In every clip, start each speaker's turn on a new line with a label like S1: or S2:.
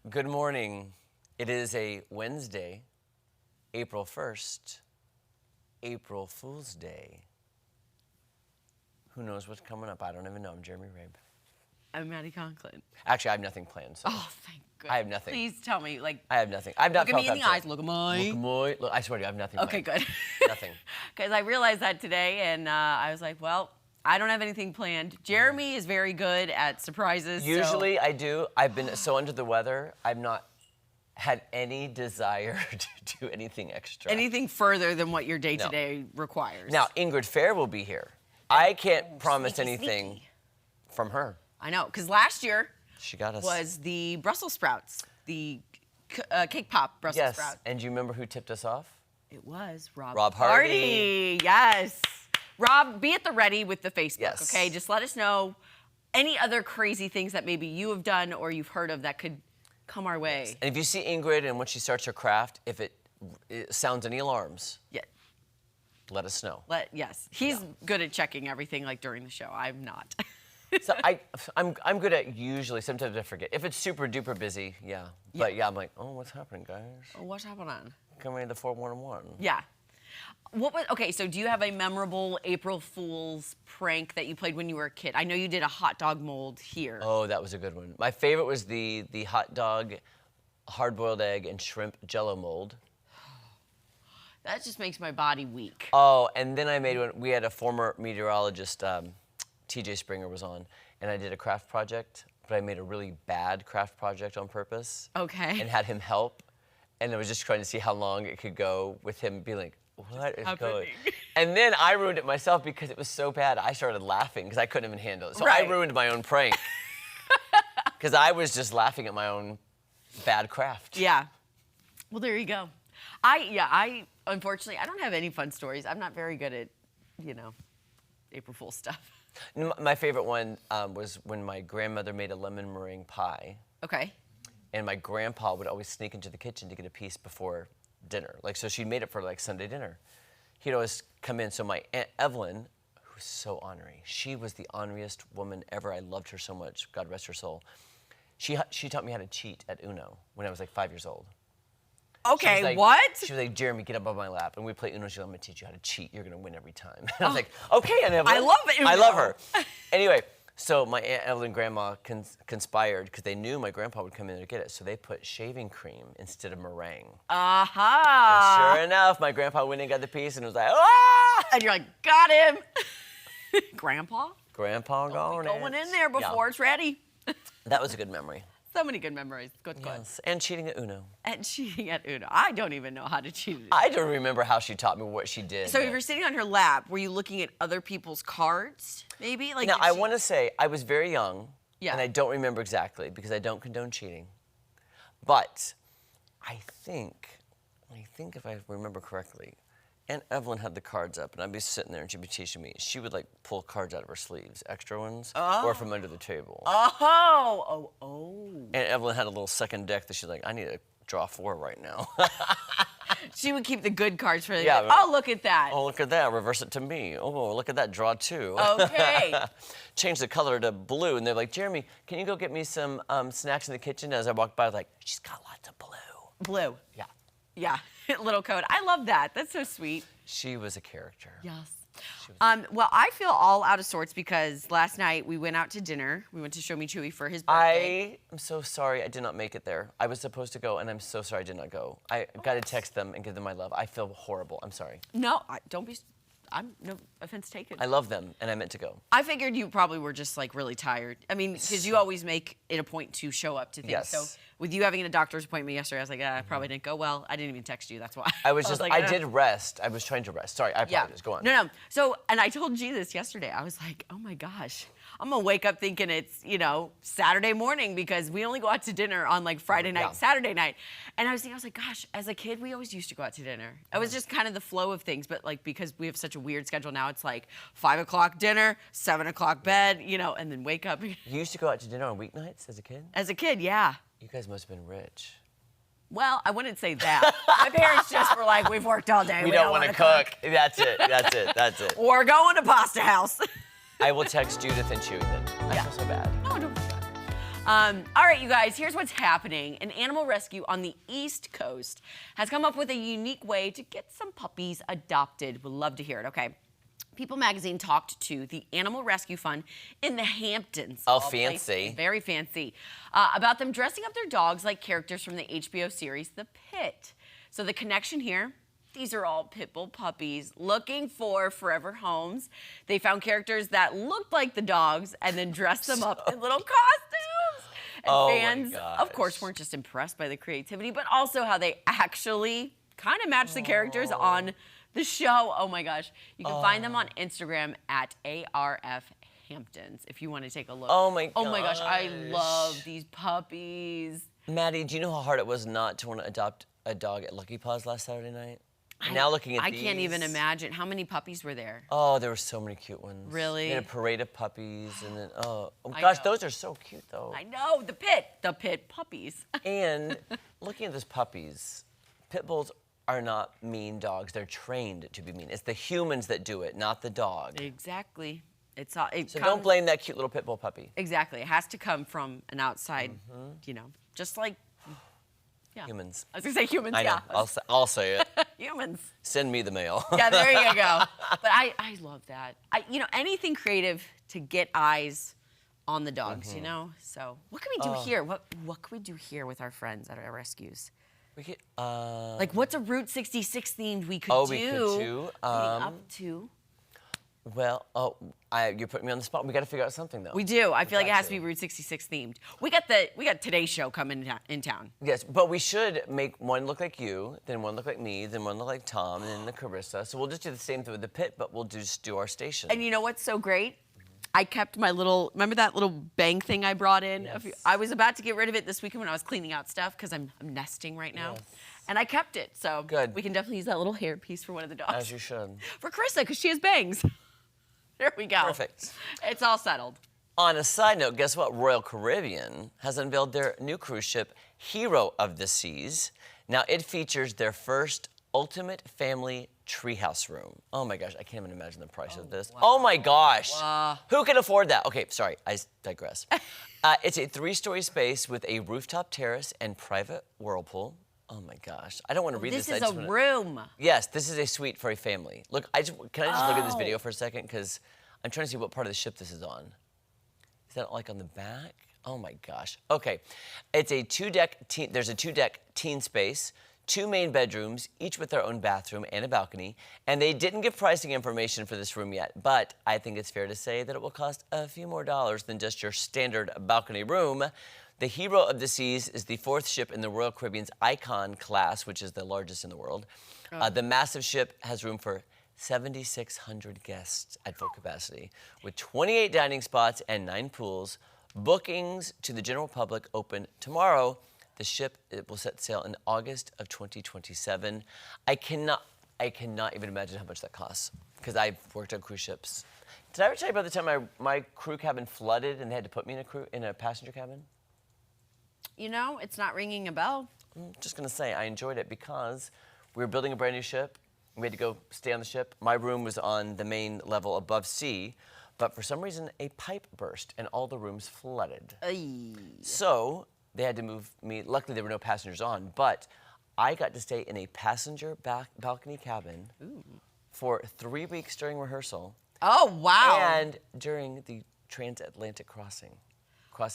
S1: Good morning. It is a Wednesday, April 1st, April Fool's Day. Who knows what's coming up? I don't even know. I'm Jeremy Rabe.
S2: I'm Maddie Conklin.
S1: Actually, I have nothing planned. So
S2: Oh, thank goodness.
S1: I have nothing.
S2: Please tell me,
S1: I have nothing. I've not
S2: look at me
S1: felt
S2: in the
S1: that
S2: eyes.
S1: today.
S2: Look at mine.
S1: Look, I swear to you, I have nothing
S2: Okay,
S1: planned.
S2: good.
S1: Nothing.
S2: Because I realized that today, and I was like, well, I don't have anything planned. Jeremy is very good at surprises.
S1: Usually I do. I've been so under the weather, I've not had any desire to do anything extra.
S2: Anything further than what your day-to-day requires.
S1: Now, Ingrid Fair will be here. I can't promise
S2: sneaky,
S1: anything
S2: sneaky.
S1: from her.
S2: I know, because last year
S1: She got us.
S2: was the Brussels sprouts, the cake pop Brussels
S1: Yes,
S2: sprouts.
S1: and do you remember who tipped us off?
S2: It was
S1: Rob Hardy.
S2: Yes. Rob, be at the ready with the Facebook,
S1: Yes.
S2: okay? Just let us know any other crazy things that maybe you have done or you've heard of that could come our way.
S1: And if you see Ingrid and when she starts her craft, if it sounds any alarms,
S2: Yeah.
S1: let us know.
S2: Yes. He's good at checking everything like during the show. I'm not.
S1: So I'm good at usually, sometimes I forget. If it's super duper busy, yeah. But yeah, I'm like, oh, what's happening, guys?
S2: What's happening?
S1: Coming to 411.
S2: Yeah. Okay, so do you have a memorable April Fool's prank that you played when you were a kid? I know you did a hot dog mold here.
S1: Oh, that was a good one. My favorite was the hot dog, hard-boiled egg, and shrimp Jello mold.
S2: That just makes my body weak.
S1: Oh, and then I made one. We had a former meteorologist, TJ Springer was on, and I did a craft project, but I made a really bad craft project on purpose.
S2: Okay.
S1: And had him help, and I was just trying to see how long it could go with him being like, what is going? And then I ruined it myself because it was so bad. I started laughing because I couldn't even handle it. So
S2: Right.
S1: I ruined my own prank because I was just laughing at my own bad craft.
S2: Yeah. Well, there you go. I unfortunately, I don't have any fun stories. I'm not very good at, April Fool's stuff.
S1: My favorite one was when my grandmother made a lemon meringue pie.
S2: Okay.
S1: And my grandpa would always sneak into the kitchen to get a piece before dinner. Like, so she made it for like Sunday dinner. He'd always come in. So my Aunt Evelyn, who's so ornery, she was the orneriest woman ever. I loved her so much. God rest her soul. She taught me how to cheat at Uno when I was like 5 years old.
S2: Okay,
S1: She was like-
S2: what?
S1: She was like, Jeremy, get up on my lap. And we play Uno. She's like, I'm going to teach you how to cheat. You're going to win every time. And I was like, okay, Aunt Evelyn.
S2: I love Uno.
S1: I love her. Anyway, so my Aunt Evelyn and Grandma conspired because they knew my grandpa would come in to get it. So they put shaving cream instead of meringue.
S2: Aha.
S1: Sure enough, my grandpa went and got the piece and was like, ah!
S2: And you're like, got him. Grandpa?
S1: Grandpa going
S2: Going in there before it's ready.
S1: That was a good memory.
S2: So many good memories. Good.
S1: Yes. And cheating at Uno.
S2: And cheating at Uno. I don't even know how to cheat.
S1: I don't remember how she taught me what she did.
S2: So if
S1: but-
S2: you're sitting on her lap, were you looking at other people's cards, maybe? Like,
S1: Now,
S2: did
S1: I
S2: she-
S1: want to say I was very young,
S2: Yeah.
S1: and I don't remember exactly because I don't condone cheating. But I think if I remember correctly, Aunt Evelyn had the cards up, and I'd be sitting there, and she'd be teaching me. She would like pull cards out of her sleeves, extra ones, or from under the table.
S2: Oh.
S1: Aunt Evelyn had a little second deck that she's like, I need to draw 4 right now.
S2: She would keep the good cards for the
S1: Yeah,
S2: Oh, look at that.
S1: Oh, look at that, reverse it to me. Oh, look at that, draw 2.
S2: Okay.
S1: Change the color to blue, and they're like, Jeremy, can you go get me some snacks in the kitchen? As I walked by, I was like, she's got lots of blue.
S2: Blue.
S1: Yeah.
S2: Yeah. Little code. I love that. That's so sweet.
S1: She was a character.
S2: Yes. Well, I feel all out of sorts because last night we went out to dinner. We went to Show Me Chewy for his birthday.
S1: I am so sorry I did not make it there. I was supposed to go, and I'm so sorry I did not go. I got to text them and give them my love. I feel horrible. I'm sorry.
S2: No, don't be. I'm no offense taken.
S1: I love them, and I meant to go.
S2: I figured you probably were just like really tired. I mean, because you always make it a point to show up to things.
S1: Yes.
S2: So with you having a doctor's appointment yesterday, I was like, I probably didn't go well. I didn't even text you. That's why.
S1: I was just,
S2: like,
S1: I did rest. I was trying to rest. Sorry, I apologize. Go on.
S2: No. So, and I told G this yesterday. I was like, oh my gosh, I'm gonna wake up thinking it's, Saturday morning because we only go out to dinner on like Friday night,
S1: Yeah.
S2: Saturday night. And I was like, gosh, as a kid, we always used to go out to dinner. It was just kind of the flow of things. But like, because we have such a weird schedule now, it's like 5 o'clock dinner, 7 o'clock bed, and then wake up.
S1: You used to go out to dinner on weeknights as a kid?
S2: As a kid, yeah.
S1: You guys must have been rich.
S2: Well, I wouldn't say that. My parents just were like, we've worked all day.
S1: We don't want to cook. That's it. That's it. That's it.
S2: We're going to Pasta House.
S1: I will text Judith and Chewy then. I feel so bad.
S2: No, don't. All right, you guys, here's what's happening. An animal rescue on the East Coast has come up with a unique way to get some puppies adopted. We'd love to hear it, okay? People Magazine talked to the Animal Rescue Fund in the Hamptons.
S1: Oh,
S2: all places,
S1: fancy.
S2: very fancy. About them dressing up their dogs like characters from the HBO series The Pit. So the connection here, these are all pit bull puppies looking for forever homes. They found characters that looked like the dogs and then dressed them up in little costumes. And
S1: Oh my
S2: fans, of course,
S1: gosh.
S2: weren't just impressed by the creativity, but also how they actually kind of matched the characters on the show. Oh my gosh. You can find them on Instagram at ARF Hamptons if you want to take a look.
S1: Oh my
S2: Oh my gosh, I
S1: gosh.
S2: love these puppies.
S1: Maddie, do you know how hard it was not to want to adopt a dog at Lucky Paws last Saturday night? Now looking at
S2: I
S1: these.
S2: can't even imagine how many puppies were there.
S1: Oh, there were so many cute ones.
S2: Really?
S1: We had a parade of puppies, and then
S2: I
S1: gosh,
S2: know.
S1: those are so cute though.
S2: I know, the pit puppies.
S1: And looking at those puppies, pit bulls are not mean dogs. They're trained to be mean. It's the humans that do it, not the dog.
S2: Exactly. It's all.
S1: So don't blame that cute little pit bull puppy.
S2: Exactly. It has to come from an outside, you know, just like. Yeah.
S1: Humans.
S2: I was gonna say humans.
S1: I know.
S2: Yeah.
S1: I'll say it.
S2: Humans.
S1: Send me the mail.
S2: Yeah, there you go. But I love that. Anything creative to get eyes on the dogs, you know? So what can we do here? What can we do here with our friends at our rescues?
S1: We could,
S2: Like, what's a Route 66 themed we could do?
S1: we could too.
S2: Leading up to.
S1: Well, you're putting me on the spot. We got to figure out something though.
S2: We do. I feel like it
S1: got
S2: has to be
S1: to.
S2: Route 66 themed. We got Today's Show coming in town.
S1: Yes, but we should make one look like you, then one look like me, then one look like Tom, and then the Carissa. So we'll just do the same thing with the pit, but we'll just do our station.
S2: And you know what's so great? I kept my remember that little bang thing I brought in?
S1: Yes.
S2: I was about to get rid of it this weekend when I was cleaning out stuff because I'm nesting right now.
S1: Yes.
S2: And I kept it, so
S1: Good.
S2: we can definitely use that little hair piece for one of the dogs.
S1: As you should.
S2: For Carissa, because she has bangs. There we go.
S1: Perfect.
S2: It's all settled.
S1: On a side note, guess what? Royal Caribbean has unveiled their new cruise ship, Hero of the Seas. Now, it features their first ultimate family treehouse room. Oh my gosh, I can't even imagine the price of this. Oh my gosh. Who can afford that? Okay, sorry, I digress. It's a 3-story space with a rooftop terrace and private whirlpool. Oh my gosh, I don't want to read this.
S2: This is
S1: I just
S2: a
S1: wanna-
S2: room.
S1: Yes, this is a suite for a family. Look, can I just look at this video for a second? Because I'm trying to see what part of the ship this is on. Is that like on the back? Oh my gosh. Okay, it's a there's a 2-deck teen space, 2 main bedrooms, each with their own bathroom and a balcony. And they didn't give pricing information for this room yet, but I think it's fair to say that it will cost a few more dollars than just your standard balcony room. The Hero of the Seas is the 4th ship in the Royal Caribbean's Icon class, which is the largest in the world. The massive ship has room for 7,600 guests at full capacity, with 28 dining spots and 9 pools. Bookings to the general public open tomorrow. The ship will set sail in August of 2027. I cannot even imagine how much that costs, because I've worked on cruise ships. Did I ever tell you about the time my crew cabin flooded and they had to put me in a passenger cabin?
S2: You know, it's not ringing a bell.
S1: I'm just gonna say I enjoyed it because we were building a brand new ship. We had to go stay on the ship. My room was on the main level above sea, but for some reason a pipe burst and all the rooms flooded.
S2: Ay.
S1: So they had to move me. Luckily, there were no passengers on, but I got to stay in a passenger balcony cabin for 3 weeks during rehearsal
S2: Oh, wow.
S1: and during the transatlantic crossing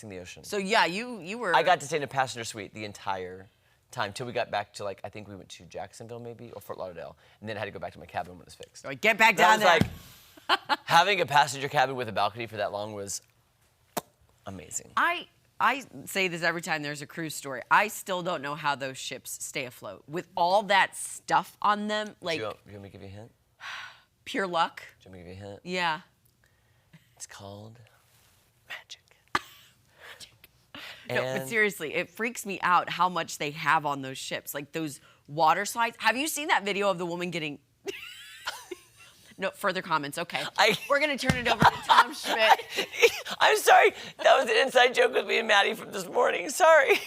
S1: the ocean.
S2: So yeah, you were.
S1: I got to stay in a passenger suite the entire time till we got back to, like, I think we went to Jacksonville maybe or Fort Lauderdale, and then I had to go back to my cabin when it was fixed.
S2: Like, get back
S1: That
S2: down
S1: was
S2: there.
S1: like having a passenger cabin with a balcony for that long was amazing.
S2: I say this every time there's a cruise story. I still don't know how those ships stay afloat with all that stuff on them. Like,
S1: Do you want me to give you a hint?
S2: pure luck.
S1: Do you want me to give you a hint?
S2: Yeah.
S1: It's called magic.
S2: No, but seriously, it freaks me out how much they have on those ships. Like those water slides. Have you seen that video of the woman getting... No further comments. Okay. We're going to turn it over to Tom Schmidt.
S1: I'm sorry. That was an inside joke with me and Maddie from this morning. Sorry.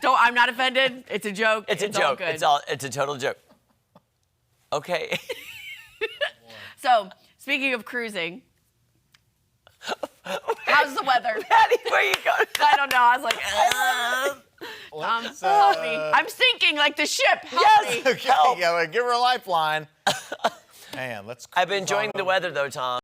S2: I'm not offended. It's a joke.
S1: It's a
S2: all
S1: joke.
S2: good.
S1: It's a total joke. Okay.
S2: So, speaking of cruising, How's the weather?
S1: Patty, where you going?
S2: I don't know. I was like,
S3: Let's,
S2: help me. I'm sinking like the ship. Help
S1: Yes.
S2: me.
S3: Okay, yeah, well, give her a lifeline. Man, let's.
S1: I've been enjoying the weather though, Tom.